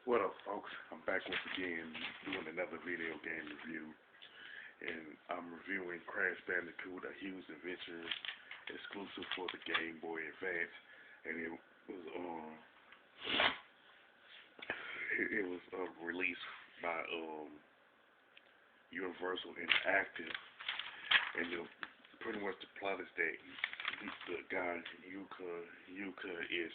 What up, folks? I'm back once again doing another video game review, and I'm reviewing Crash Bandicoot: A Huge Adventure, exclusive for the Game Boy Advance, and it was released by Universal Interactive, and pretty much the plot is that the guy Yuka is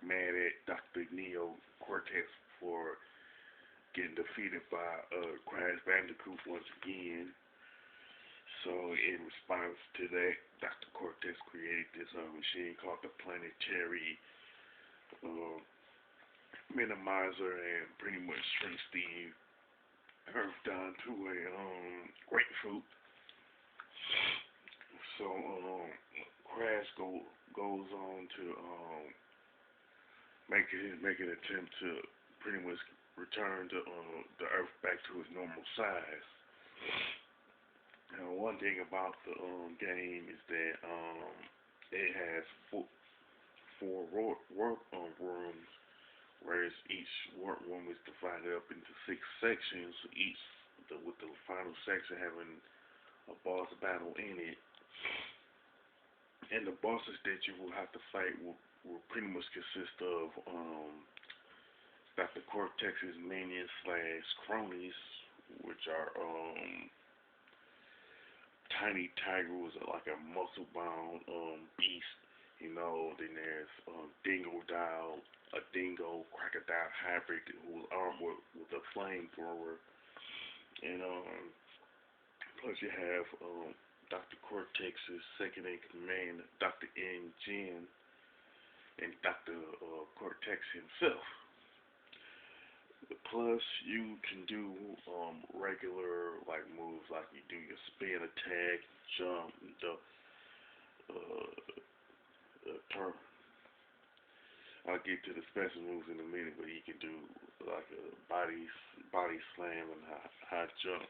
mad at Dr. Neo Cortex for getting defeated by Crash Bandicoot once again. So in response to that, Dr. Cortex created this machine called the Planetary Minimizer, and pretty much shrinks the Earth down to a grapefruit. So Crash goes on to make an attempt to pretty much return the Earth back to its normal size. Now, one thing about the game is that it has four rooms, whereas each room is divided up into 6 sections, with the final section having a boss battle in it. And the bosses that you will have to fight will pretty much consist of Dr. Cortex's minions / cronies, which are Tiny Tiger, was like a muscle bound beast, then there's Dingo Dial, a dingo crocodile hybrid who's armed with a flamethrower, and plus you have Dr. Cortex's second in command, Dr. N. Jin, and Dr. Cortex himself. Plus, you can do regular moves, like you do your spin attack, jump, turn. I'll get to the special moves in a minute, but you can do like a body slam and high jump.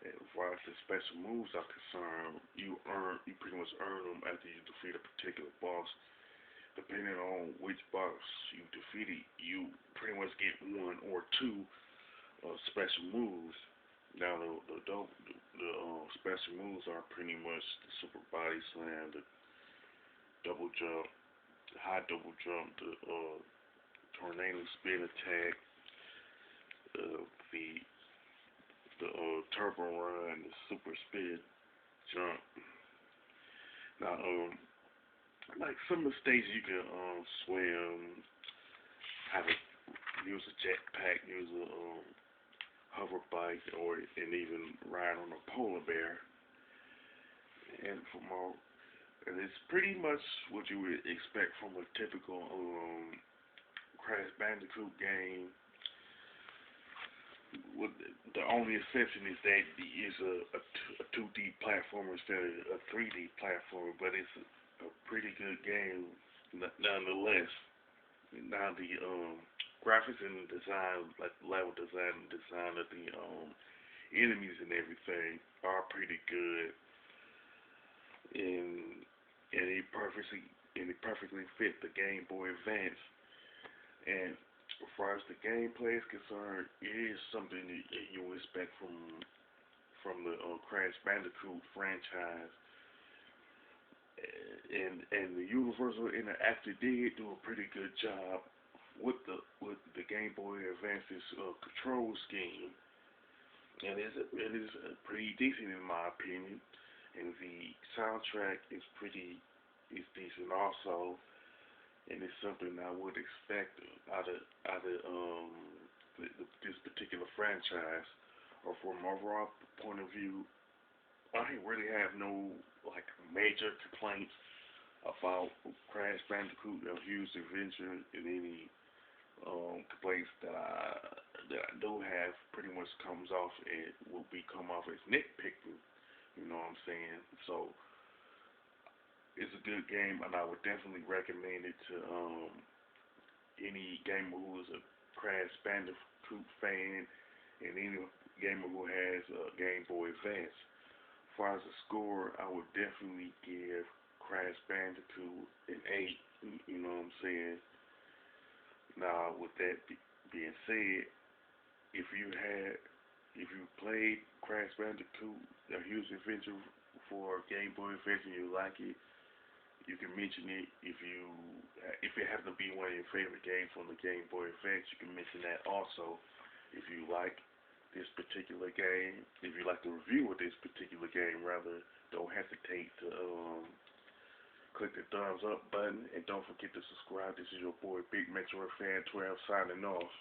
And as far as the special moves are concerned, you pretty much earn them after you defeat a particular boss. Depending on which boss you defeated, you pretty much get 1 or 2 special moves. Now the special moves are pretty much the super body slam, the double jump, the high double jump, the tornado spin attack, the turbo run, the super spin jump. Now like some of the stages you can swim, have to use a jetpack, use a hover bike, and even ride on a polar bear. And it's pretty much what you would expect from a typical Crash Bandicoot game. The only exception is that it's a 2D platformer instead of a 3D platformer, but it's a pretty good game nonetheless. Now the graphics and design, like level design and design of the enemies and everything are pretty good, and it perfectly fit the Game Boy Advance. And as far as the gameplay is concerned, it is something that you would expect from the Crash Bandicoot franchise. And the Universal Interactive did do a pretty good job with the Game Boy Advance's control scheme, and it is pretty decent in my opinion. And the soundtrack is decent also, and it's something I would expect out of this particular franchise. Or from an overall point of view, I didn't really have no major complaints about Crash Bandicoot: A Huge Adventure, and any complaints that I do have pretty much come off as nitpicking. You know what I'm saying? So it's a good game, and I would definitely recommend it to any gamer who is a Crash Bandicoot fan, and any gamer who has a Game Boy Advance. As far as the score, I would definitely give Crash Bandicoot an 8. You know what I'm saying? Now, with that Being said, if you had, if you played Crash Bandicoot, a huge adventure for Game Boy Advance and you like it, you can mention it. If it happens to be one of your favorite games on the Game Boy Advance, you can mention that also. If you like this particular game, if you like the review of this particular game, rather, don't hesitate to click the thumbs up button and don't forget to subscribe. This is your boy Big Metro Fan 12 signing off.